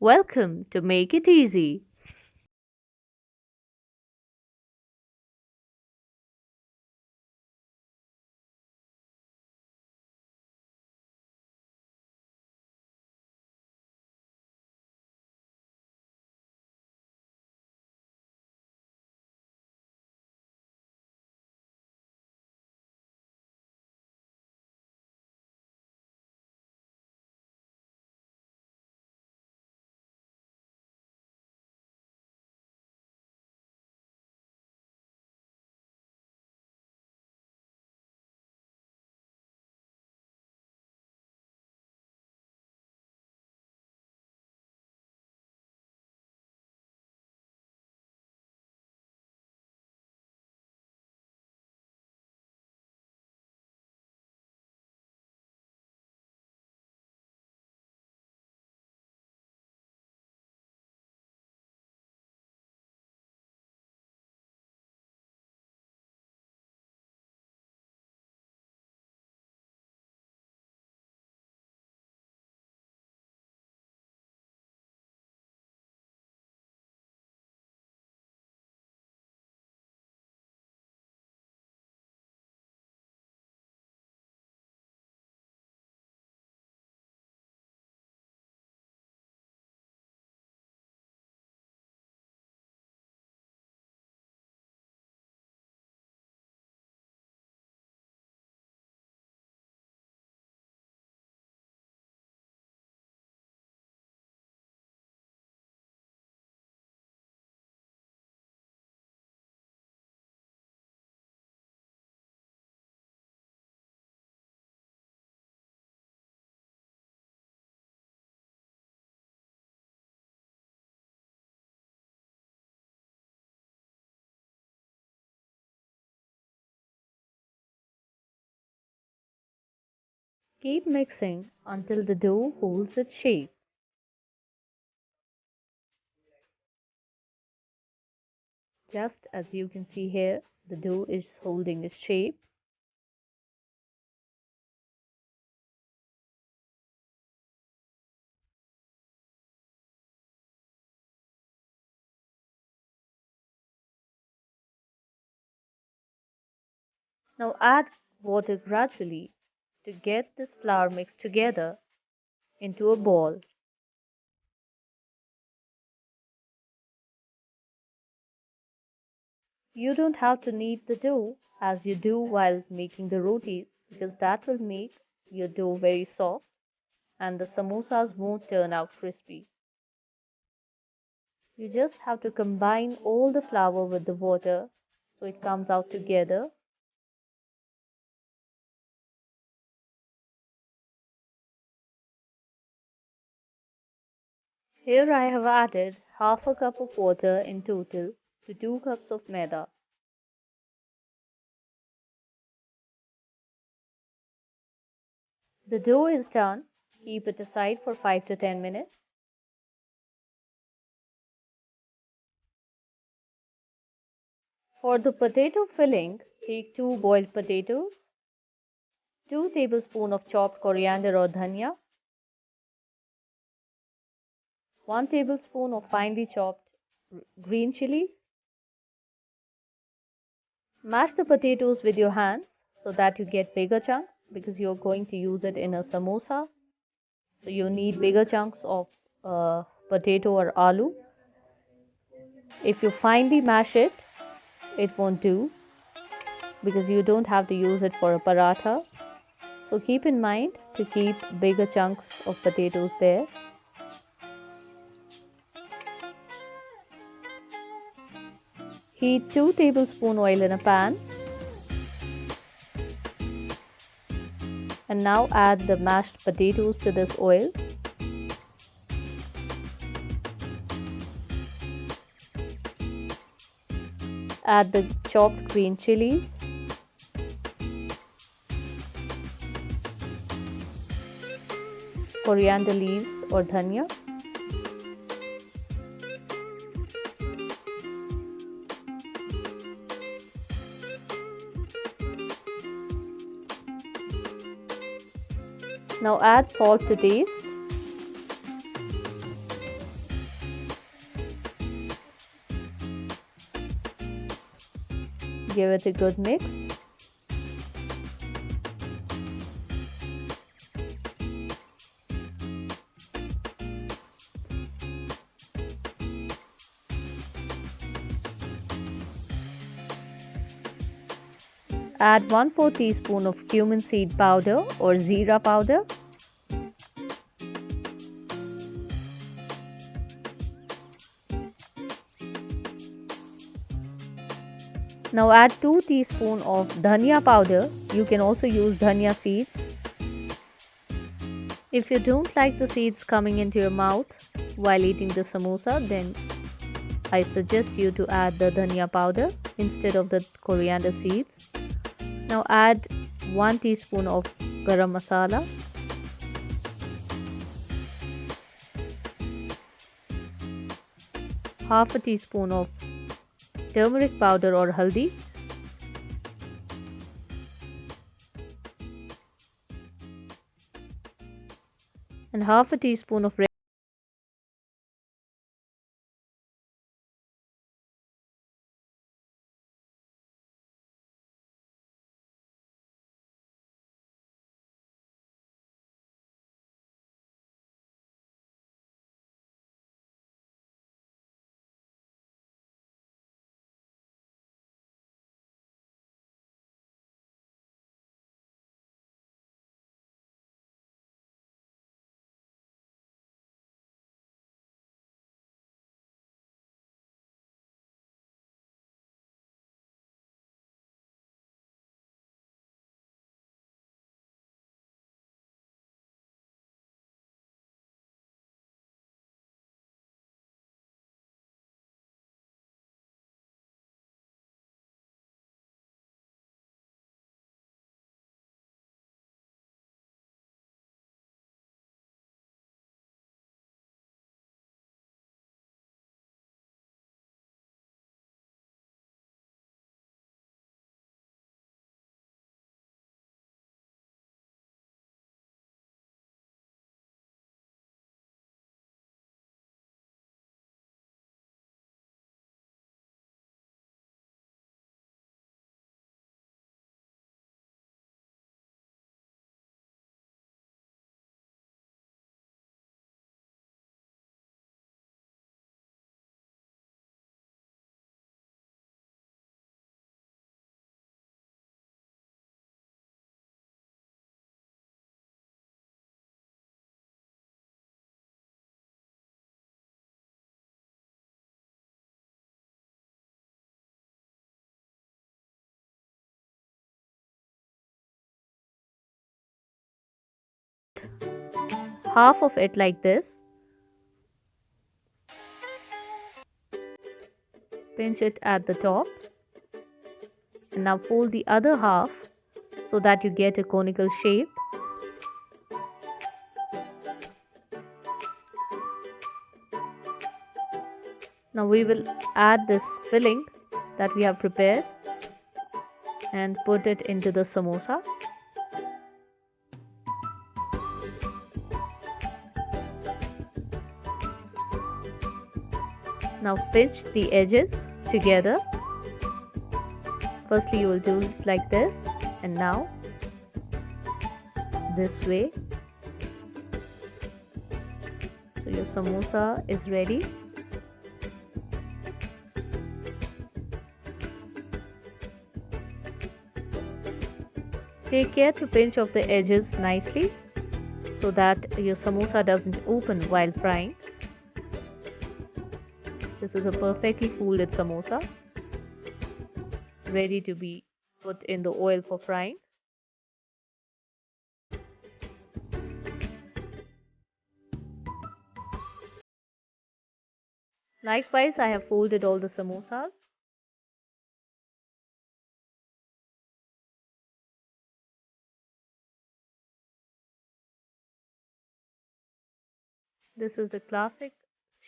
Welcome to Make It Easy. Keep mixing until the dough holds its shape. Just as you can see here, the dough is holding its shape. Now add water gradually to get this flour mixed together into a ball. You don't have to knead the dough as you do while making the rotis because that will make your dough very soft and the samosas won't turn out crispy. You just have to combine all the flour with the water so it comes out together. Here I have added half a cup of water in total to 2 cups of maida. The dough is done. Keep it aside for 5 to 10 minutes. For the potato filling, take 2 boiled potatoes, 2 tablespoons of chopped coriander or dhania, 1 tablespoon of finely chopped green chilies. Mash the potatoes with your hands so that you get bigger chunks because you're going to use it in a samosa. So you need bigger chunks of potato or aloo. If you finely mash it, it won't do because you don't have to use it for a paratha. So keep in mind to keep bigger chunks of potatoes there. Heat 2 tablespoon oil in a pan and now add the mashed potatoes to this oil. Add the chopped green chilies, coriander leaves or dhania, now add salt to taste. Give it a good mix. Add 1/4 teaspoon of cumin seed powder or zira powder. Now add 2 teaspoons of dhania powder. You can also use dhania seeds. If you don't like the seeds coming into your mouth while eating the samosa, then I suggest you to add the dhania powder instead of the coriander seeds. Now add 1 teaspoon of garam masala, half a teaspoon of turmeric powder or haldi, and half a teaspoon of red. Half of it like this. Pinch it at the top. And now fold the other half so that you get a conical shape. Now we will add this filling that we have prepared and put it into the samosa. Now pinch the edges together. Firstly you will do it like this, and now this way. So your samosa is ready. Take care to pinch off the edges nicely so that your samosa doesn't open while frying. This is a perfectly folded samosa, ready to be put in the oil for frying. Likewise, I have folded all the samosas. This is the classic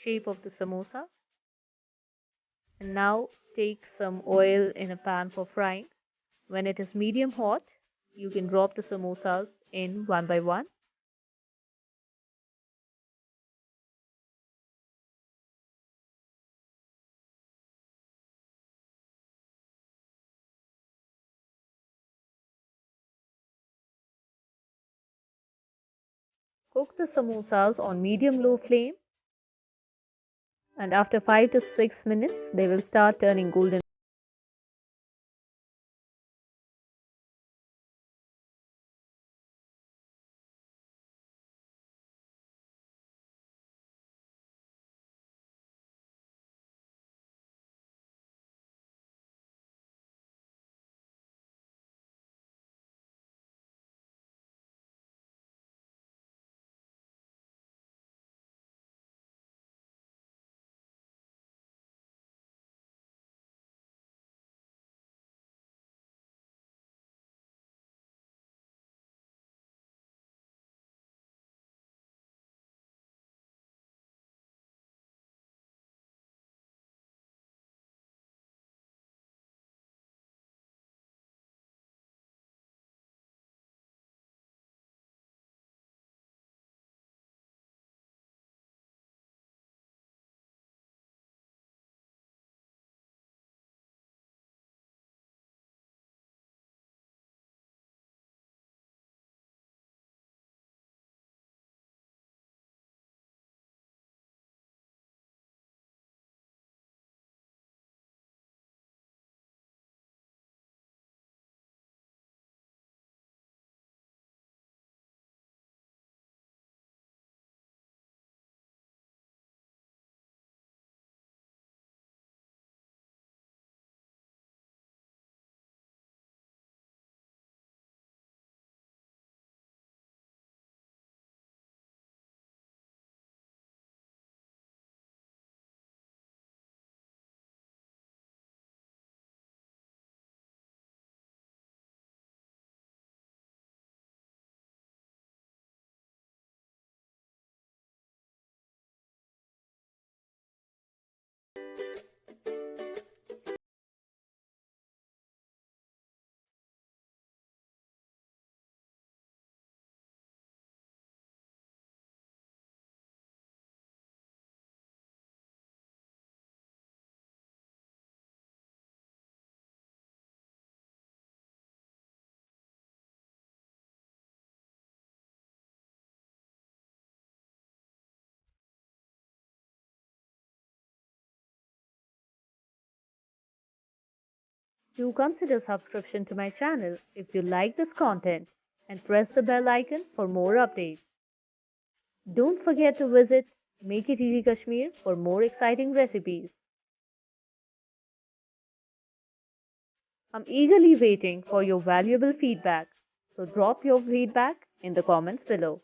shape of the samosa. And now take some oil in a pan for frying. When it is medium hot, you can drop the samosas in one by one. Cook the samosas on medium-low flame, and after 5 to 6 minutes they will start turning golden. Do consider subscription to my channel if you like this content and press the bell icon for more updates. Don't forget to visit Make It Easy Kashmir for more exciting recipes. I'm eagerly waiting for your valuable feedback, so drop your feedback in the comments below.